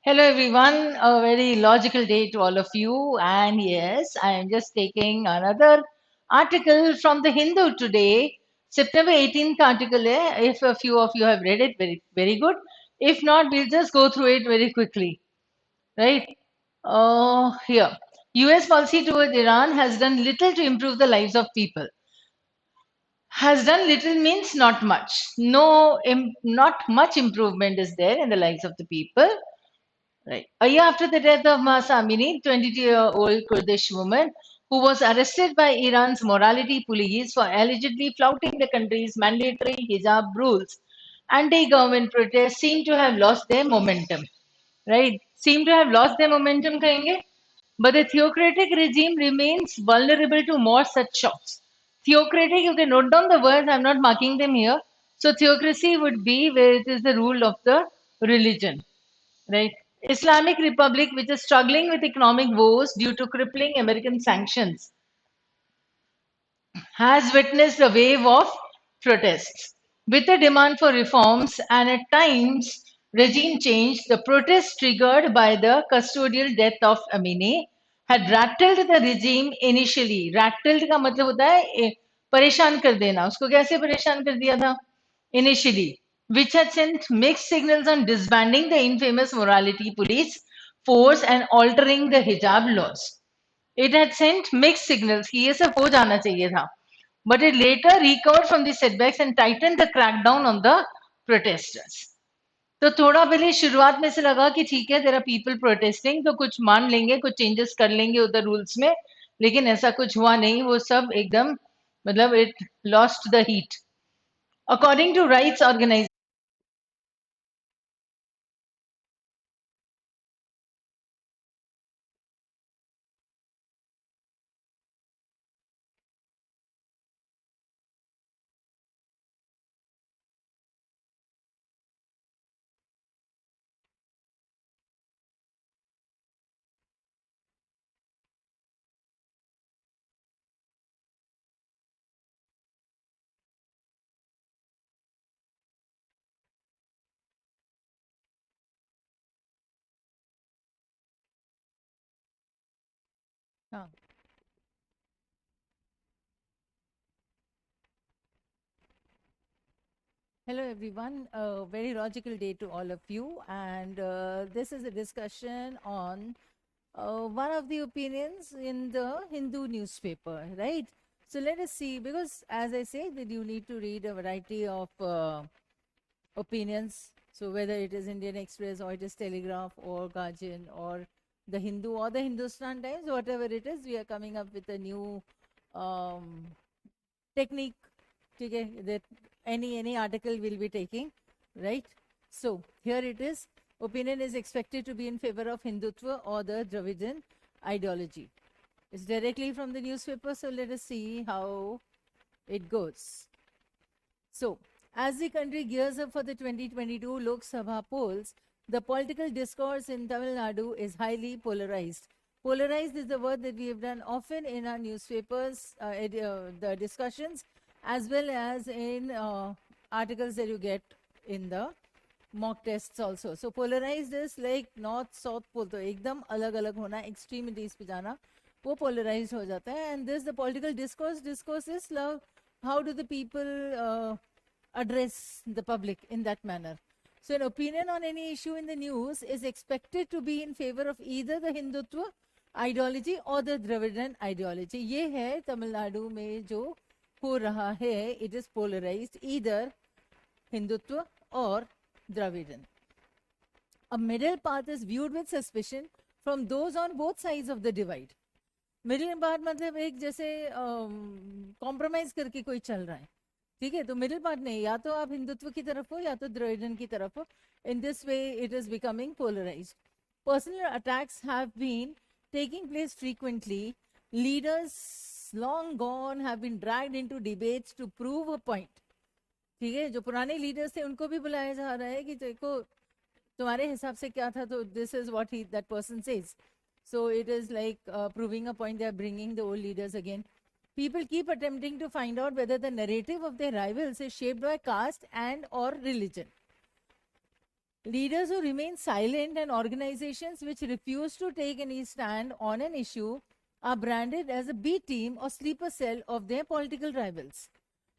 Hello, everyone. A very logical day to all of you. And yes, I am just taking another article from the Hindu today, September 18th article. If a few of you have read it, very good. If not, we'll just go through it very quickly. Right? Here. US policy towards Iran has done little to improve the lives of people. Has done little means not much. Not much improvement is there in the lives of the people. Right. A year after the death of Mahsa Amini, 22-year-old Kurdish woman who was arrested by Iran's morality police for allegedly flouting the country's mandatory hijab rules, anti-government protests seem to have lost their momentum. Right? Seem to have lost their momentum, kahenge? But the theocratic regime remains vulnerable to more such shocks. Theocratic, you can note down the words, I'm not marking them here. So theocracy would be where it is the rule of the religion, right? Islamic Republic, which is struggling with economic woes due to crippling American sanctions, has witnessed a wave of protests. With a demand for reforms and at times regime change, the protests triggered by the custodial death of Amini had rattled the regime initially. Rattled का मतलब होता है परेशान कर देना. उसको कैसे परेशान कर दिया था? Initially, which had sent mixed signals on disbanding the infamous morality police force and altering the hijab laws. It had sent mixed signals कि ये सब हो जाना चाहिए था. But it later recovered from the setbacks and tightened the crackdown on the protesters. तो थोड़ा पहले शुरुआत में से लगा कि ठीक है, there are people protesting, तो कुछ मान लेंगे, कुछ changes कर लेंगे उधर rules में, लेकिन ऐसा कुछ हुआ नहीं, वो सब एकदम मतलब it lost the heat. According to rights organizations, हाँ. Hello, everyone. A very logical day to all of you. And this is a discussion on one of the opinions in the Hindu newspaper, right? So let us see, because as I say, that you need to read a variety of opinions. So whether it is Indian Express or it is Telegraph or Guardian or the Hindu or the Hindustan Times, whatever it is, we are coming up with a new technique, okay, that any article will be taking, right? So here it is. Opinion is expected to be in favor of Hindutva or the Dravidian ideology. It's directly from the newspaper, so let us see how it goes. So, as the country gears up for the 2022 Lok Sabha polls, the political discourse in Tamil Nadu is highly polarized. Polarized is the word that we have done often in our newspapers, the discussions, as well as in articles that you get in the mock tests also. So polarized is like north south pole, तो एकदम अलग अलग होना, extremities पे जाना, वो polarized हो जाता है. And this the political discourse is love. How do the people address the public in that manner? So an opinion on any issue in the news is expected to be in favor of either the Hindutva ideology or the Dravidian ideology. ये है तमिलनाडु में जो हो रहा है, it is polarized, either Hindutva or Dravidian. A middle path is viewed with suspicion from those on both sides of the divide. Middle part मतलब एक जैसे कॉम्प्रोमाइज करके कोई चल रहा है, ठीक है, तो मिडिल पार्ट नहीं, या तो आप हिंदुत्व की तरफ हो या तो द्रविडन की तरफ हो. In this way it is becoming polarised. Personal attacks have been taking place frequently. Leaders long gone have been dragged into debates to prove a point. ठीक है, जो पुराने लीडर्स थे उनको भी बुलाया जा रहा है कि देखो तुम्हारे हिसाब से क्या था, तो this is what he that person says. So it is like proving a point. They are bringing the old leaders again. People keep attempting to find out whether the narrative of their rivals is shaped by caste and or religion. Leaders who remain silent and organizations which refuse to take any stand on an issue are branded as a B team or sleeper cell of their political rivals.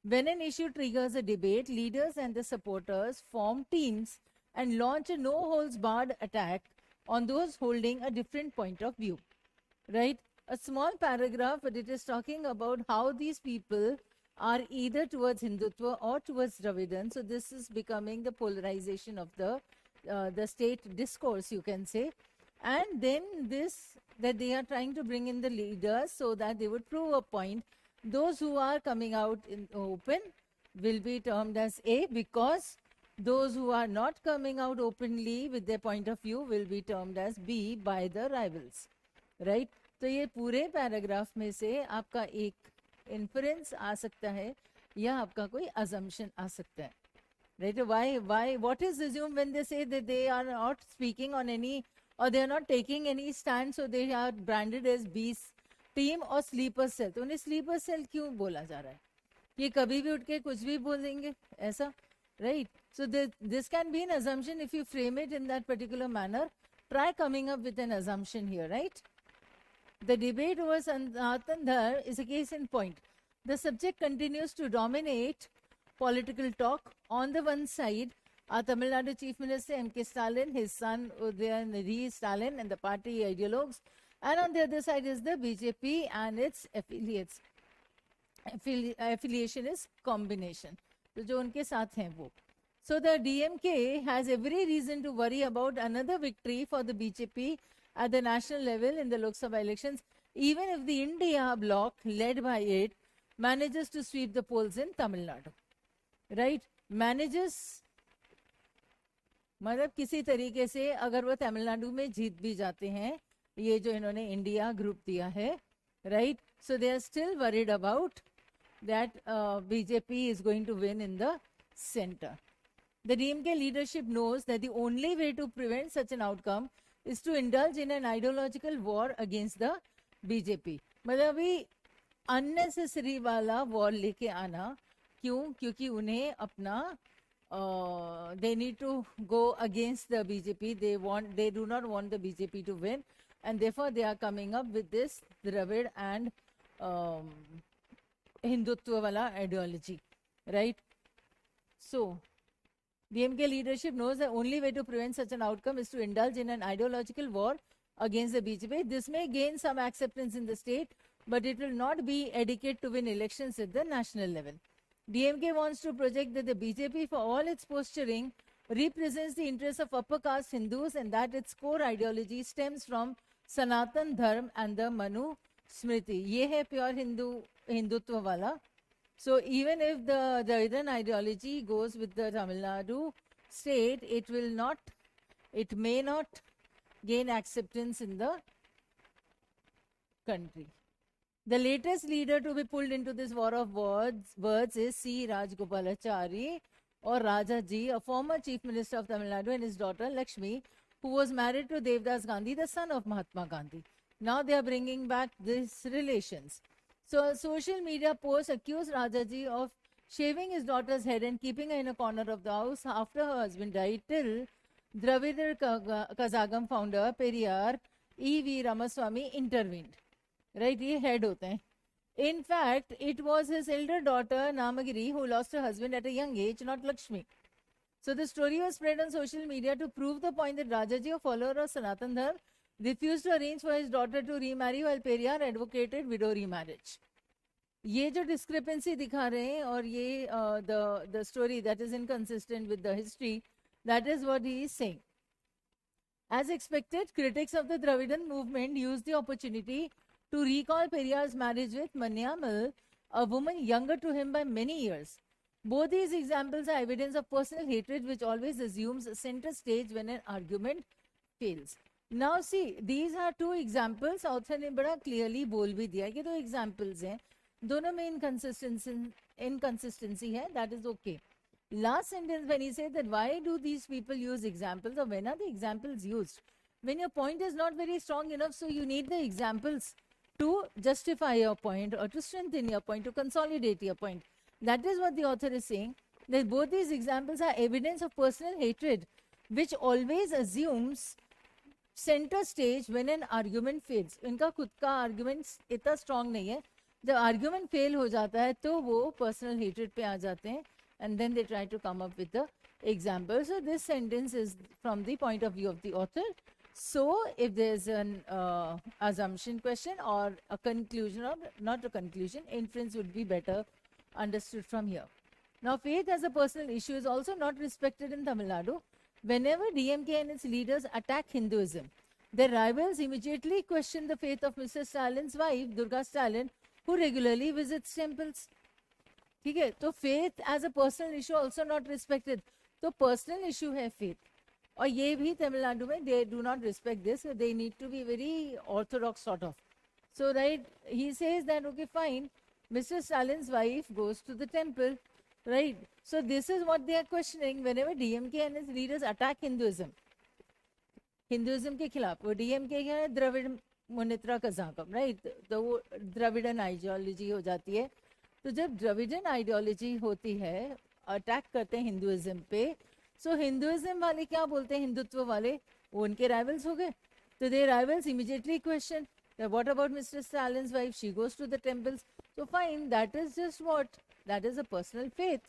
When an issue triggers a debate, leaders and the supporters form teams and launch a no-holds-barred attack on those holding a different point of view. Right? A small paragraph, but it is talking about how these people are either towards Hindutva or towards Dravidan. So this is becoming the polarization of the state discourse, you can say. And then this, that they are trying to bring in the leaders so that they would prove a point. Those who are coming out in open will be termed as A, because those who are not coming out openly with their point of view will be termed as B by the rivals. Right? तो ये पूरे paragraph में से आपका एक inference आ सकता है या आपका कोई assumption आ सकता है. Right? What is assumed when they say that they are not speaking on any, or they are not taking any stand, so they are branded as B team or sleeper cell. तो उन्हें sleeper cell क्यों बोला जा रहा है? ये कभी भी उठ के कुछ भी बोल देंगे ऐसा, right? So this can be an assumption if you frame it in that particular manner. Try coming up with an assumption here, right? The debate over Sanatan Dharma is a case in point. The subject continues to dominate political talk. On the one side are Tamil Nadu Chief Minister M.K. Stalin, his son Udayanithi Stalin, and the party ideologues. And on the other side is the BJP and its affiliates. Affiliation is combination. So जो उनके साथ हैं वो. So the DMK has every reason to worry about another victory for the BJP at the national level in the Lok Sabha elections, even if the India bloc led by it manages to sweep the polls in Tamil Nadu. Right? Manages, मतलब किसी तरीके से अगर वो तमिलनाडु में जीत भी जाते हैं, ये जो इन्होंने इंडिया ग्रुप दिया है, right? So they are still worried about that BJP is going to win in the center. The DMK leadership knows that the only way to prevent such an outcome is to indulge in an ideological war against the BJP. मतलब अभी unnecessary वाला war लेके आना, क्यों? क्योंकि उन्हें अपना they need to go against the BJP. They do not want the BJP to win, and therefore they are coming up with this Dravid and Hindutva wala ideology, right? So DMK leadership knows the only way to prevent such an outcome is to indulge in an ideological war against the BJP. This may gain some acceptance in the state, but it will not be adequate to win elections at the national level. DMK wants to project that the BJP, for all its posturing, represents the interests of upper caste Hindus, and that its core ideology stems from Sanatan Dharma and the Manu Smriti. Ye hai pure Hindutva wala. So even if the Dravidian ideology goes with the Tamil Nadu state, it may not gain acceptance in the country. The latest leader to be pulled into this war of words is C. Rajgopalachari or Raja Ji, a former chief minister of Tamil Nadu, and his daughter Lakshmi, who was married to Devdas Gandhi, the son of Mahatma Gandhi. Now they are bringing back these relations. So a social media post accused Rajaji of shaving his daughter's head and keeping her in a corner of the house after her husband died till Dravidar Kazhagam founder Periyar E.V. Ramaswamy intervened. Right? Ye head hote hain. In fact, it was his elder daughter Namagiri who lost her husband at a young age, not Lakshmi. So the story was spread on social media to prove the point that Rajaji, a follower of Sanatan Dharma, refused to arrange for his daughter to remarry while Periyar advocated widow remarriage. ये जो discrepancy दिखा रहे हैं और ये the story that is inconsistent with the history, that is what he is saying. As expected, critics of the Dravidian movement used the opportunity to recall Periyar's marriage with Manyamal, a woman younger to him by many years. Both these examples are evidence of personal hatred which always assumes a center stage when an argument fails. Now see, these are two examples. Author ने बड़ा clearly बोल भी दिया कि दो examples हैं, दोनों में inconsistency है, that is okay. Last sentence when he said that why do these people use examples, or when are the examples used? When your point is not very strong enough, so you need the examples to justify your point or to strengthen your point, to consolidate your point. That is what the author is saying, that both these examples are evidence of personal hatred which always assumes center stage when an argument fails. इनका खुद का argument इतना strong नहीं है. The argument fail हो जाता है तो वो personal hatred पे आ जाते हैं, and then they try to come up with the example. So this sentence is from the point of view of the author. So if there's an assumption question or a conclusion, or not a conclusion, inference would be better understood from here. Now, faith as a personal issue is also not respected in Tamil Nadu. Whenever DMK and its leaders attack Hinduism, their rivals immediately question the faith of Mr. Stalin's wife, Durga Stalin, who regularly visits temples. ठीक है, तो faith as a personal issue also not respected. तो personal issue है faith. और ये भी तमिलनाडु में they do not respect this. So they need to be very orthodox sort of. So right, he says that okay, fine. Mr. Stalin's wife goes to the temple, right? So this is what they are questioning whenever DMK and its leaders attack Hinduism. Hinduism के खिलाफ वो DMK क्या है, Dravid मुनित्रा कज़ाकम, right? तो वो Dravidian ideology हो जाती है. तो जब द्रविडन आइडियोलॉजी होती है, अटैक करते हैं हिंदुइज्म पे, सो हिंदुइज्म वाले क्या बोलते हैं, हिंदुत्व वाले, वो उनके राइवल्स हो गए. तो they rivals immediately question what about Mr. Stalin's wife? She goes to the temples. So fine, that is just what? That is a personal faith.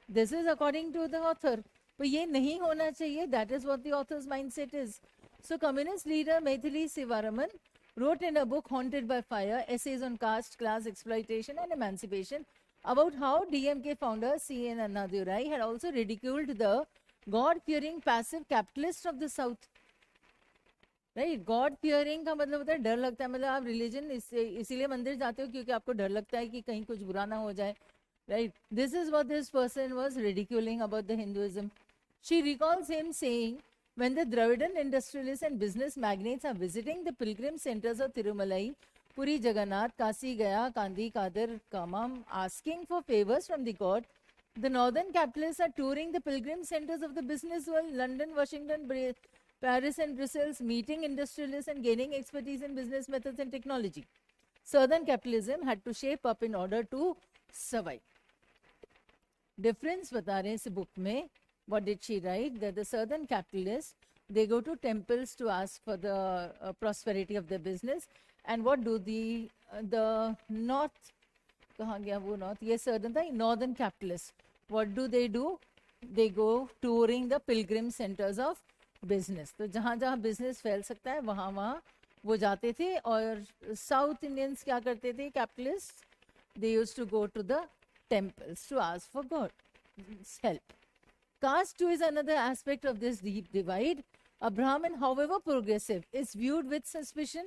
This is according to the author. But ये नहीं होना चाहिए. That is what the author's mindset is. So communist leader Maithili Sivaraman wrote in a book Haunted by Fire, essays on caste, class, exploitation and emancipation, about how DMK founder C.N. Annadurai had also ridiculed the God-fearing passive capitalists of the South. Right, God fearing का मतलब होता है डर लगता है. मतलब आप religion इसीलिए मंदिर जाते हो क्योंकि आपको डर लगता है कि कहीं कुछ बुरा ना हो जाए. Right, this is what this person was ridiculing about the Hinduism. She recalls him saying, when the Dravidan industrialists and business magnates are visiting the pilgrim centers of Tirumalai, Puri Jagannath, Kasi Gaya, Kandi Kadir, Kamam, asking for favors from the god, the northern capitalists are touring the pilgrim centers of the business world, London, Washington, Paris and Brussels, meeting industrialists and gaining expertise in business methods and technology. Southern capitalism had to shape up in order to survive. Difference बता रहे हैं इस book में. What did she write? That the southern capitalists, they go to temples to ask for the prosperity of their business. And what do the north, कहाँ गया वो north? ये southern था, northern capitalists. What do? They go touring the pilgrim centers of business. तो जहाँ जहाँ business फैल सकता है वहाँ वहाँ वो जाते थे. और South Indians क्या करते थे, capitalists? They used to go to the temples to ask for God's help. Caste too is another aspect of this deep divide. A Brahmin, however progressive, is viewed with suspicion.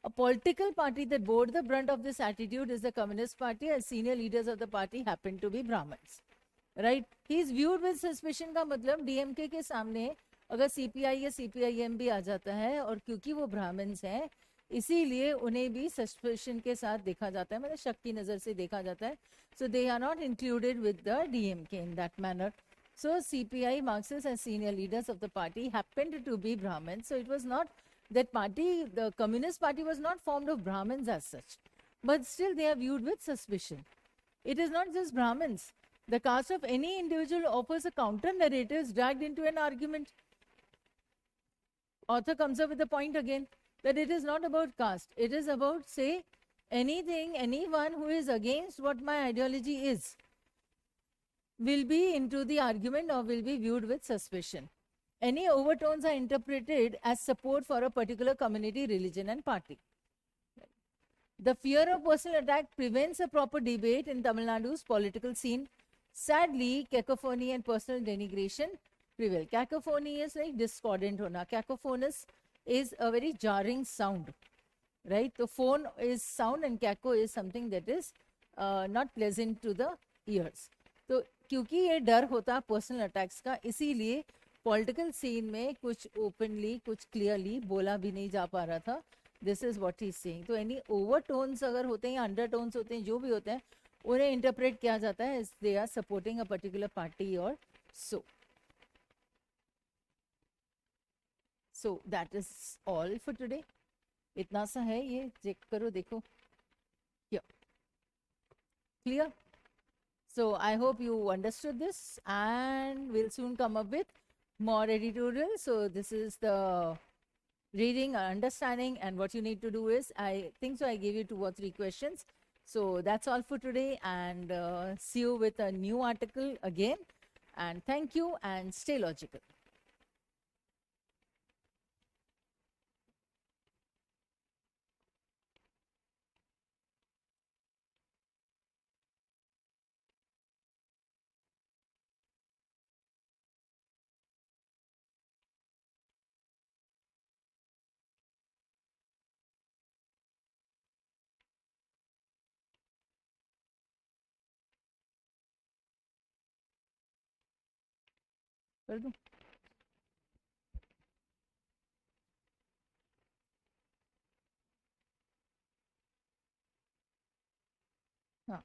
A political party that bore the brunt of this attitude is the Communist Party, as senior leaders of the party happen to be Brahmins. Right? He is viewed with suspicion का मतलब DMK के सामने अगर CPI या CPIM भी आ जाता है और क्योंकि वो ब्राह्मण्स हैं इसीलिए उन्हें भी सस्पेशन के साथ देखा जाता है, मतलब शक की नज़र से देखा जाता है. So they are not included with the DMK in that manner. So CPI, Marxists and senior leaders of the party happened to be Brahmins. So it was not that party, the Communist Party was not formed of Brahmins as such. But still they are viewed with suspicion. It is not just Brahmins. The caste of any individual offers a counter narrative dragged into an argument. Author comes up with the point again that it is not about caste. It is about, say, anyone who is against what my ideology is will be into the argument or will be viewed with suspicion. Any overtones are interpreted as support for a particular community, religion and party. The fear of personal attack prevents a proper debate in Tamil Nadu's political scene. Sadly, cacophony and personal denigration prevail. Cacophony is like discordant hona. Cacophonous is a very jarring sound, right? So phone is sound and caco is something that is not pleasant to the ears. तो क्योंकि ये डर होता है personal attacks का, इसीलिए political scene में कुछ ओपनली कुछ क्लियरली बोला भी नहीं जा पा रहा था. This is what he is saying. तो एनी ओवरटोन्स अगर होते हैं या अंडरटोन्स होते हैं, जो भी होते हैं उन्हें इंटरप्रेट किया जाता है they are supporting a particular party और so that is all for today. इतना सा है, ये चेक करो, देखो clear. So I hope you understood this and we'll soon come up with more editorial. So this is the reading, understanding, and what you need to do is, I think so I gave you 2 or 3 questions. So that's all for today, and see you with a new article again. And thank you, and stay logical. कर दूं? हाँ.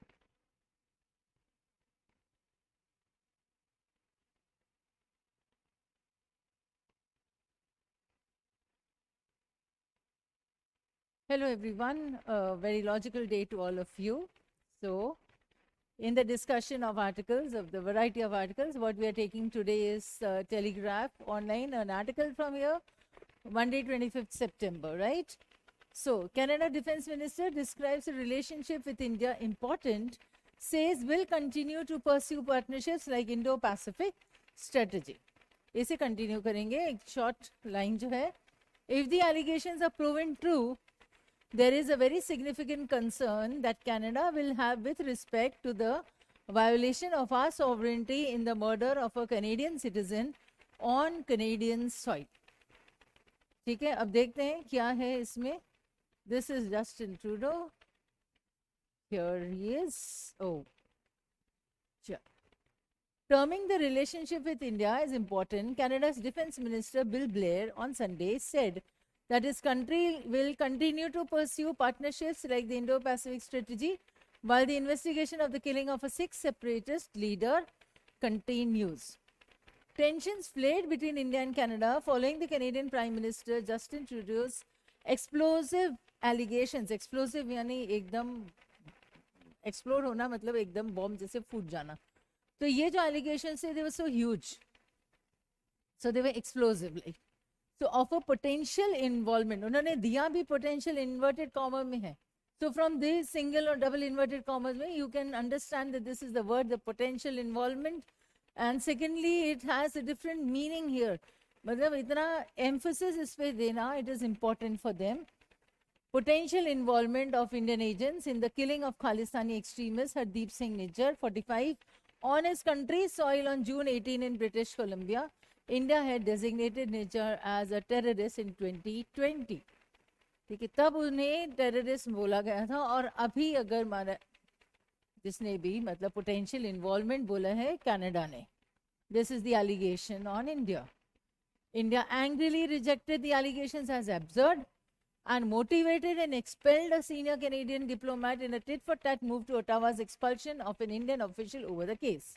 Hello everyone, a very logical day to all of you. So, in the discussion of articles, of the variety of articles, what we are taking today is Telegraph online, an article from here, Monday 25th September, right? So, Canada Defense Minister describes the relationship with India important, says will continue to pursue partnerships like Indo-Pacific strategy. इसे continue करेंगे, एक short line जो है, if the allegations are proven true, there is a very significant concern that Canada will have with respect to the violation of our sovereignty in the murder of a Canadian citizen on Canadian soil. ठीक है, अब देखते हैं क्या है इसमें. This is Justin Trudeau. Here he is. Oh, sure. Terming the relationship with India as important, Canada's Defence Minister Bill Blair on Sunday said that his country will continue to pursue partnerships like the Indo-Pacific strategy while the investigation of the killing of a Sikh separatist leader continues. Tensions flared between India and Canada following the Canadian Prime Minister Justin Trudeau's explosive allegations. Explosive यानी एकदम explode होना मतलब एकदम bomb जैसे फूट जाना. तो ये जो allegations थे, they were so huge. So they were explosive like. So of a potential involvement, उन्होंने दिया भी potential inverted comma में है. So from this single or double inverted commas में, you can understand that this is the word, the potential involvement. And secondly, it has a different meaning here. मतलब इतना emphasis इस पे देना, it is important for them. Potential involvement of Indian agents in the killing of Khalistani extremist Hardeep Singh Nijjar, 45, on his country's soil on June 18 in British Columbia. India had designated Nijjar as a terrorist in 2020. ठीक है, तब उन्हें terrorist बोला गया था, और अभी अगर माना जिसने भी मतलब पोटेंशियल इन्वॉल्वमेंट बोला है कनाडा ने. This is the allegation on India. India angrily rejected the allegations as absurd and motivated and expelled a senior Canadian diplomat in a tit-for-tat move to Ottawa's expulsion of an Indian official over the case.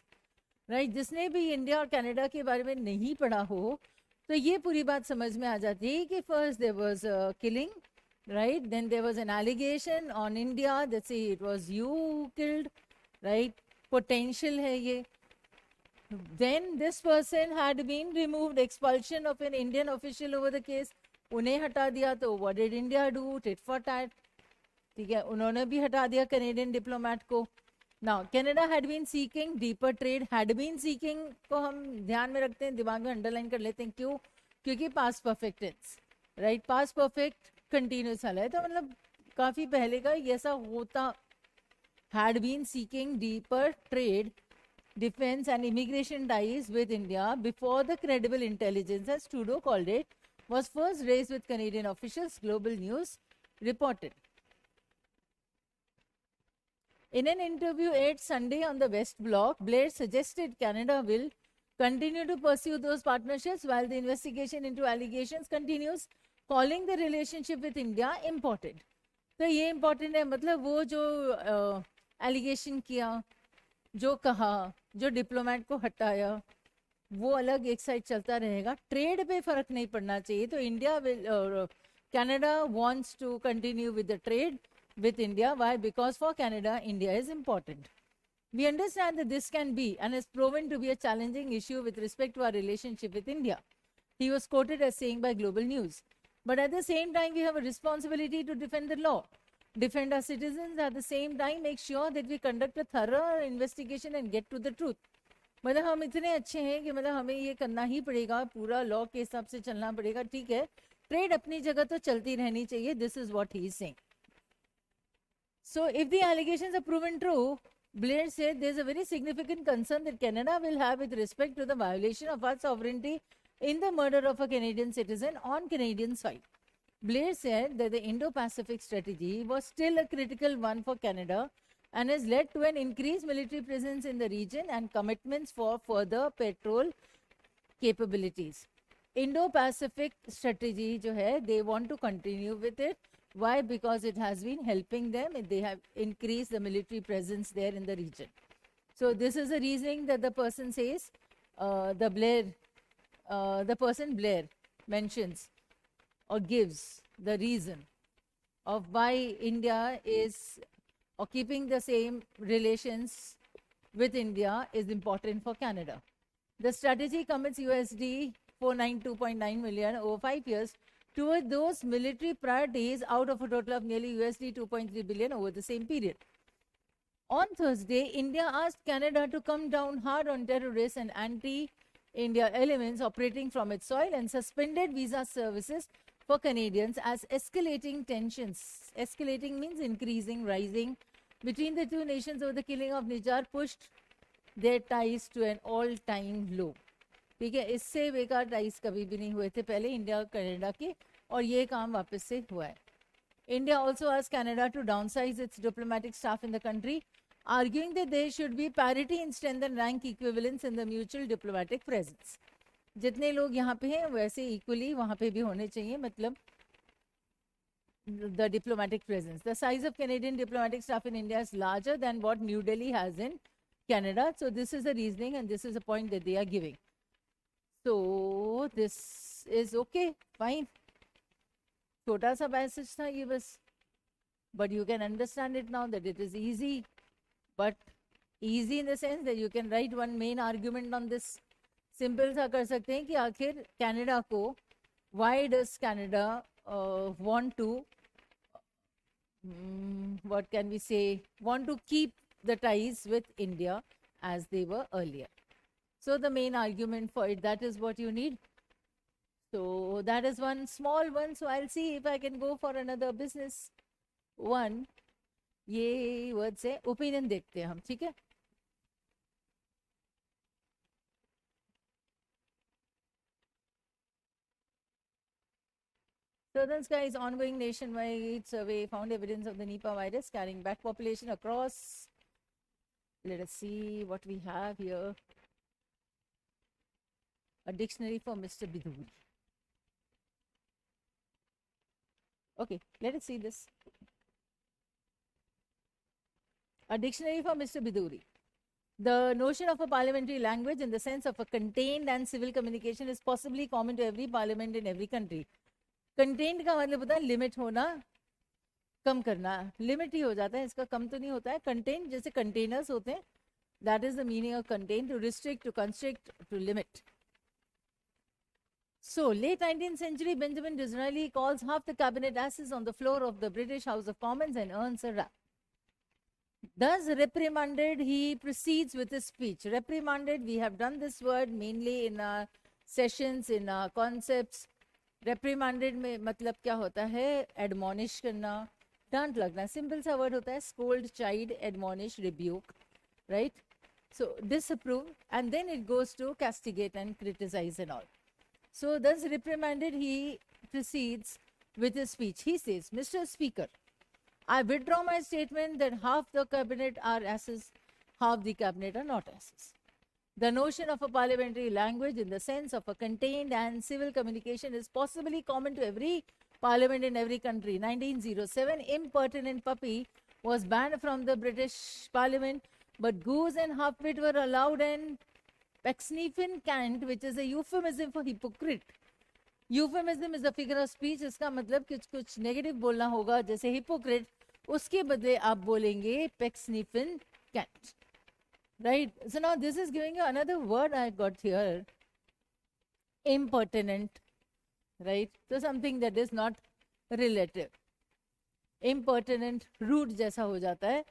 Right? जिसने भी India और Canada के बारे में नहीं पढ़ा हो, तो ये पूरी बात समझ में आ जाती है कि first there was a killing, right? Then there was an allegation on India that say it was you who killed, right? Potential है ये. Then this person had been removed, expulsion of an Indian official over the case. उन्हें हटा दिया, तो what did India do? Tit for tat. ठीक है, उन्होंने भी हटा दिया Canadian diplomat को. Now Canada had been seeking deeper trade. Had been seeking को हम ध्यान में रखते हैं, दिमाग में underline कर लेते हैं. क्यों? क्योंकि past perfect tense, right? Past perfect continuous वाला है, तो मतलब काफी पहले का ऐसा होता. Had been seeking deeper trade, defense and immigration ties with India before the credible intelligence, as Trudeau called it, was first raised with Canadian officials, Global News reported. In an interview aired Sunday on the West Block, Blair suggested Canada will continue to pursue those partnerships while the investigation into allegations continues, calling the relationship with India important. तो ये important है, मतलब वो जो allegation किया, जो कहा, जो डिप्लोमेट को हटाया, वो अलग एक साइड चलता रहेगा. ट्रेड पे फर्क नहीं पड़ना चाहिए. तो India will, Canada wants to continue with the trade with India. Why? Because for Canada, India is important. We understand that this can be and is proven to be a challenging issue with respect to our relationship with India. He was quoted as saying by Global News. But at the same time, we have a responsibility to defend the law, defend our citizens, at the same time make sure that we conduct a thorough investigation and get to the truth. मतलब हम इतने अच्छे हैं कि मतलब हमें ये करना ही पड़ेगा, पूरा लॉ के हिसाब से चलना पड़ेगा, ठीक है, ट्रेड अपनी जगह तो चलती रहनी चाहिए. This is what he is saying. So if the allegations are proven true, Blair said there's a very significant concern that Canada will have with respect to the violation of our sovereignty in the murder of a Canadian citizen on Canadian soil. Blair said that the Indo-Pacific strategy was still a critical one for Canada and has led to an increased military presence in the region and commitments for further patrol capabilities. Indo-Pacific strategy जो है, they want to continue with it. Why? Because it has been helping them and they have increased the military presence there in the region. So this is the reasoning that the person says, the person Blair mentions or gives the reason of why India is, or keeping the same relations with India is important for Canada. The strategy commits USD 492.9 million over 5 years toward those military priorities out of a total of nearly USD 2.3 billion over the same period. On Thursday, India asked Canada to come down hard on terrorists and anti-India elements operating from its soil and suspended visa services for Canadians as escalating tensions. Escalating means increasing, rising, between the two nations over the killing of Nijar pushed their ties to an all-time low. ठीक है, इससे बेकार ties कभी भी नहीं हुए थे पहले इंडिया और कनाडा के, और ये काम वापस से हुआ है. India also asked Canada to downsize its diplomatic staff in the country, arguing that there should be parity in strength and rank equivalence in the mutual diplomatic presence. जितने लोग यहाँ पे हैं वैसे इक्वली वहाँ पे भी होने चाहिए, मतलब the diplomatic presence. The size of Canadian diplomatic staff in India is larger than what New Delhi has in Canada. So this is the reasoning and this is the point that they are giving. So this is okay, fine. छोटा सा passage था ये बस, but you can understand it now that it is easy, but easy in the sense that you can write one main argument on this. Simple सा कर सकते हैं कि आखिर Canada को, why does Canada want to, what can we say, want to keep the ties with India as they were earlier. So the main argument for it, that is what you need. So that is one small one. So I'll see if I can go for another business one. ये word से opinion देखते हैं हम, ठीक है? Southern Skies ongoing nationwide survey found evidence of the Nipah virus carrying back population across. Let us see what we have here. A dictionary for Mr. Vidhigya. Okay, let us see this. A dictionary for Mr. Biduri. The notion of a parliamentary language in the sense of a contained and civil communication is possibly common to every parliament in every country. Contained का मतलब होता है limit होना, कम करना. Limit ही हो जाता है, इसका कम तो नहीं होता है. Contained जैसे containers होते हैं, that is the meaning of contained, to restrict, to constrict, to limit. So, late 19th century, Benjamin Disraeli calls half the cabinet asses on the floor of the British House of Commons and earns a rap. Thus reprimanded, he proceeds with his speech. Reprimanded, we have done this word mainly in our sessions, in our concepts. Reprimanded में मतलब क्या होता है? Admonish करना, डांट लगना. Simple सा word होता है, scold, chide, admonish, rebuke, right? So disapprove, and then it goes to castigate and criticize and all. So thus reprimanded, he proceeds with his speech. He says, Mr. Speaker, I withdraw my statement that half the cabinet are asses, half the cabinet are not asses. The notion of a parliamentary language in the sense of a contained and civil communication is possibly common to every parliament in every country. 1907, impertinent puppy was banned from the British Parliament, but goose and half-wit were allowed, and Pecksniffen cant, which is a euphemism for hypocrite. Euphemism is a figure of speech. इसका मतलब कुछ negative बोलना होगा, जैसे hypocrite, उसके बदले आप बोलेंगे Pecksniffen cant. right? So now this is giving you another word I got here, impertinent, right? So something that is not relative. Impertinent, rude जैसा हो जाता है,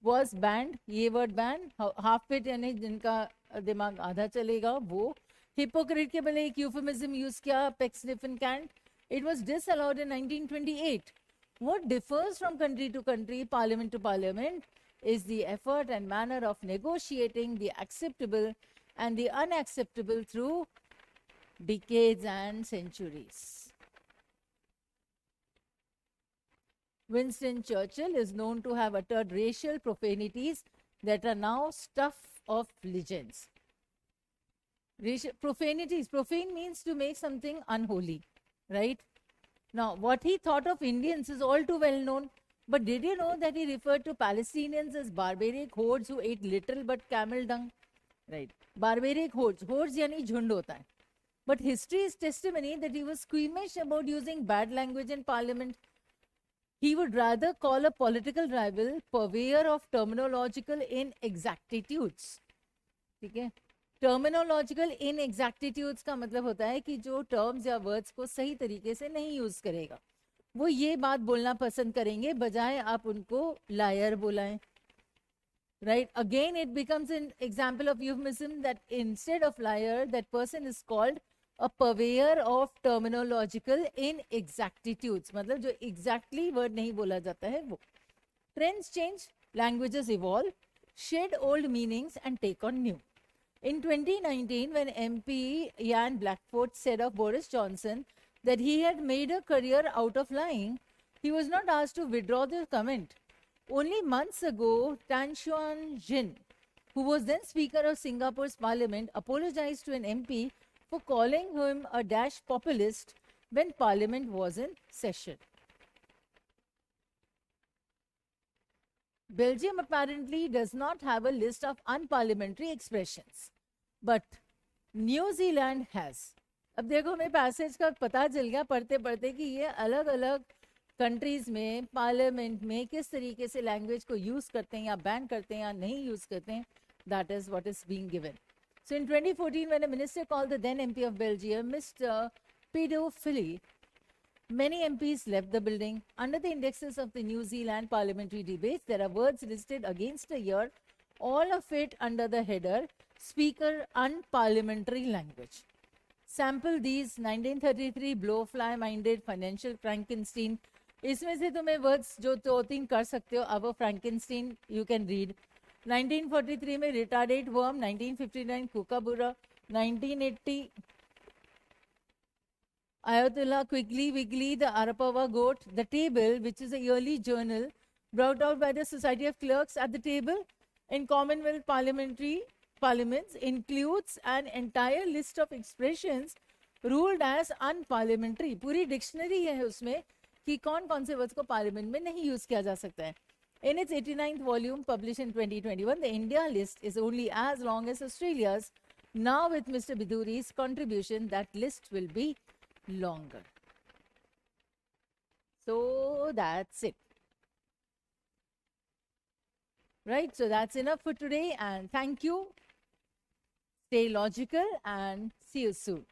was banned, ये word banned, half wit यानी जिनका दिमाग आधा चलेगा वो, hypocrite के पहले एक euphemism use किया, peck sniff and cant, it was disallowed in 1928. What differs from country to country, parliament to parliament, is the effort and manner of negotiating the acceptable and the unacceptable through decades and centuries. Winston Churchill is known to have uttered racial profanities that are now stuff of legends. Profanities, profane means to make something unholy, right? Now, what he thought of Indians is all too well known. But did you know that he referred to Palestinians as barbaric hordes who ate little but camel dung? Right. Barbaric hordes. Hordes yani jhund hota hai. But history is testimony that he was squeamish about using bad language in parliament. He would rather call a political rival purveyor of terminological inexactitudes. ठीक है? Terminological inexactitudes का मतलब होता है कि जो terms या words को सही तरीके से नहीं use करेगा. वो ये बात बोलना पसंद करेंगे बजाय आप उनको liar बुलाएं. Right? Again, it becomes an example of euphemism that instead of liar, that person is called a purveyor of terminological inexactitudes. मतलब जो exactly word नहीं बोला जाता है वो. Trends change, languages evolve, shed old meanings and take on new. In 2019, when MP Ian Blackford said of Boris Johnson that he had made a career out of lying, he was not asked to withdraw the comment. Only months ago, Tan Xuan Jin, who was then Speaker of Singapore's Parliament, apologized to an MP for calling him a dash populist when Parliament was in session. Belgium apparently does not have a list of unparliamentary expressions, but New Zealand has. अब देखो हमें passage का पता चल गया पढ़ते पढ़ते कि ये अलग अलग कंट्रीज में पार्लियामेंट में किस तरीके से लैंग्वेज को यूज करते हैं या बैन करते हैं या नहीं यूज करते हैं. That is what is being given. So in 2014, when a minister called the then MP of Belgium Mr. Pedophile, many MPs left the building. Under the indexes of the New Zealand parliamentary debates, there are words listed against a year, all of it under the header Speaker Unparliamentary Language. Sample these: 1933 blowfly-minded financial Frankenstein. इसमें से तुम्हें words जो 2-3 कर सकते हो, अब Frankenstein you can read. 1943 में retarded worm, 1959 kookaburra, 1980 Ayatollah Quigley Wiggly, the Arapawa goat. The Table, which is a yearly journal brought out by the Society of Clerks at the Table in Commonwealth parliaments, includes an entire list of expressions ruled as unparliamentary. पूरी dictionary है उसमें कि कौन कौन से words को parliament में नहीं use किया जा सकता है. In its 89th volume, published in 2021, the India list is only as long as Australia's. Now, with Mr. Biduri's contribution, that list will be longer. So, that's it. Right, so that's enough for today, and thank you. Stay logical and see you soon.